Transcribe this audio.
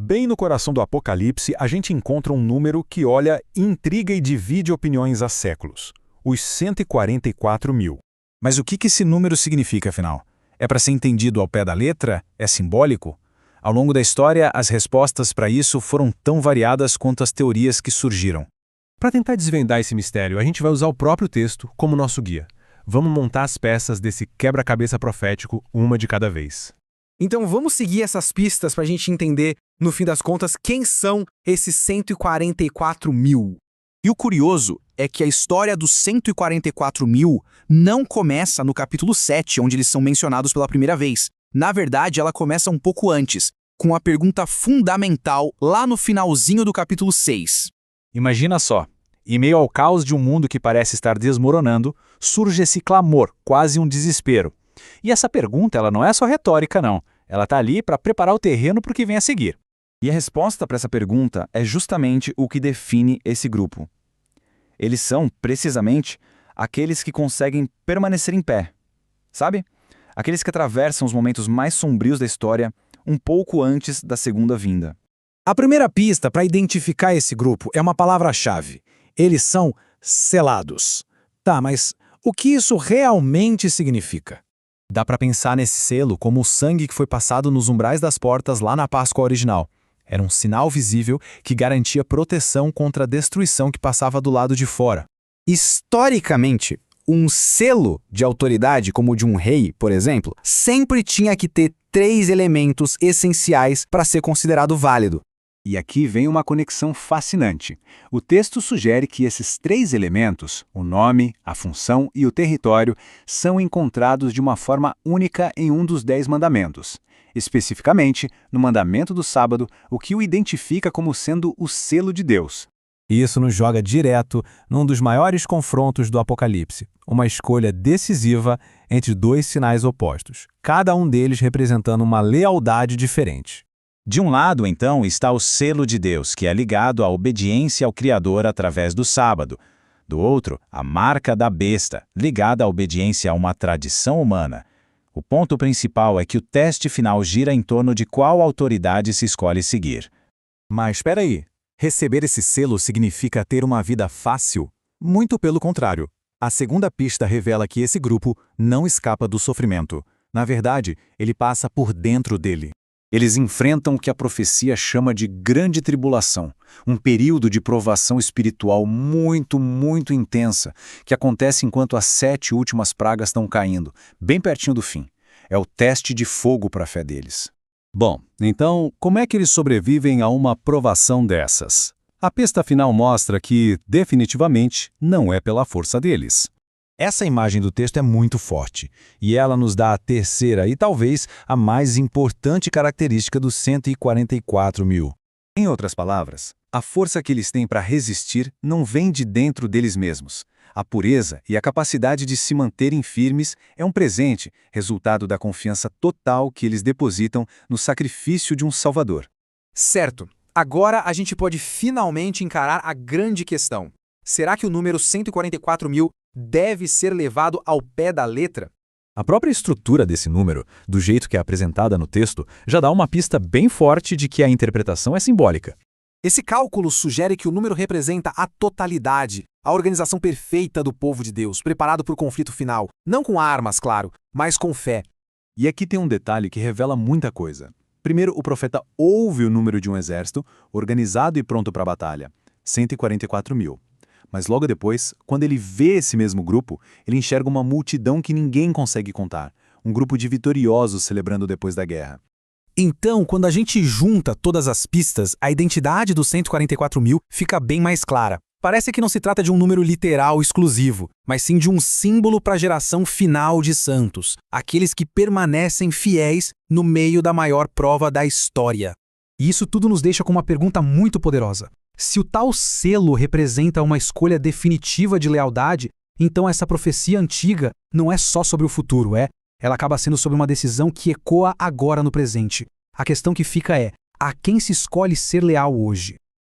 Bem no coração do Apocalipse, a gente encontra um número que, olha, intriga e divide opiniões há séculos. Os 144 mil. Mas o que esse número significa, afinal? É para ser entendido ao pé da letra? É simbólico? Ao longo da história, as respostas para isso foram tão variadas quanto as teorias que surgiram. Para tentar desvendar esse mistério, a gente vai usar o próprio texto como nosso guia. Vamos montar as peças desse quebra-cabeça profético, uma de cada vez. Então vamos seguir essas pistas para a gente entender, no fim das contas, quem são esses 144 mil. E o curioso é que a história dos 144 mil não começa no capítulo 7, onde eles são mencionados pela primeira vez. Na verdade, ela começa um pouco antes, com a pergunta fundamental lá no finalzinho do capítulo 6. Imagina só, em meio ao caos de um mundo que parece estar desmoronando, surge esse clamor, quase um desespero. E essa pergunta ela não é só retórica, não. Ela está ali para preparar o terreno para o que vem a seguir. E a resposta para essa pergunta é justamente o que define esse grupo. Eles são, precisamente, aqueles que conseguem permanecer em pé. Sabe? Aqueles que atravessam os momentos mais sombrios da história um pouco antes da segunda vinda. A primeira pista para identificar esse grupo é uma palavra-chave. Eles são selados. Tá, mas o que isso realmente significa? Dá para pensar nesse selo como o sangue que foi passado nos umbrais das portas lá na Páscoa original. Era um sinal visível que garantia proteção contra a destruição que passava do lado de fora. Historicamente, um selo de autoridade, como o de um rei, por exemplo, sempre tinha que ter 3 elementos essenciais para ser considerado válido. E aqui vem uma conexão fascinante. O texto sugere que esses 3 elementos, o nome, a função e o território, são encontrados de uma forma única em um dos 10 mandamentos. Especificamente, no mandamento do sábado, o que o identifica como sendo o selo de Deus. E isso nos joga direto num dos maiores confrontos do Apocalipse, uma escolha decisiva entre 2 sinais opostos, cada um deles representando uma lealdade diferente. De um lado, então, está o selo de Deus, que é ligado à obediência ao Criador através do sábado. Do outro, a marca da besta, ligada à obediência a uma tradição humana. O ponto principal é que o teste final gira em torno de qual autoridade se escolhe seguir. Mas espera aí, receber esse selo significa ter uma vida fácil? Muito pelo contrário. A segunda pista revela que esse grupo não escapa do sofrimento. Na verdade, ele passa por dentro dele. Eles enfrentam o que a profecia chama de grande tribulação, um período de provação espiritual muito intensa, que acontece enquanto as 7 últimas pragas estão caindo, bem pertinho do fim. É o teste de fogo para a fé deles. Bom, então, como é que eles sobrevivem a uma provação dessas? A pista final mostra que, definitivamente, não é pela força deles. Essa imagem do texto é muito forte, e ela nos dá a terceira e talvez a mais importante característica dos 144 mil. Em outras palavras, a força que eles têm para resistir não vem de dentro deles mesmos. A pureza e a capacidade de se manterem firmes é um presente, resultado da confiança total que eles depositam no sacrifício de um Salvador. Certo. Agora a gente pode finalmente encarar a grande questão. Será que o número 144 mil deve ser levado ao pé da letra? A própria estrutura desse número, do jeito que é apresentada no texto, já dá uma pista bem forte de que a interpretação é simbólica. Esse cálculo sugere que o número representa a totalidade, a organização perfeita do povo de Deus, preparado para o conflito final. Não com armas, claro, mas com fé. E aqui tem um detalhe que revela muita coisa. Primeiro, o profeta ouve o número de um exército, organizado e pronto para a batalha. 144 mil. Mas logo depois, quando ele vê esse mesmo grupo, ele enxerga uma multidão que ninguém consegue contar. Um grupo de vitoriosos celebrando depois da guerra. Então, quando a gente junta todas as pistas, a identidade dos 144 mil fica bem mais clara. Parece que não se trata de um número literal exclusivo, mas sim de um símbolo para a geração final de santos, aqueles que permanecem fiéis no meio da maior prova da história. E isso tudo nos deixa com uma pergunta muito poderosa. Se o tal selo representa uma escolha definitiva de lealdade, então essa profecia antiga não é só sobre o futuro, ela acaba sendo sobre uma decisão que ecoa agora no presente. A questão que fica é, a quem se escolhe ser leal hoje?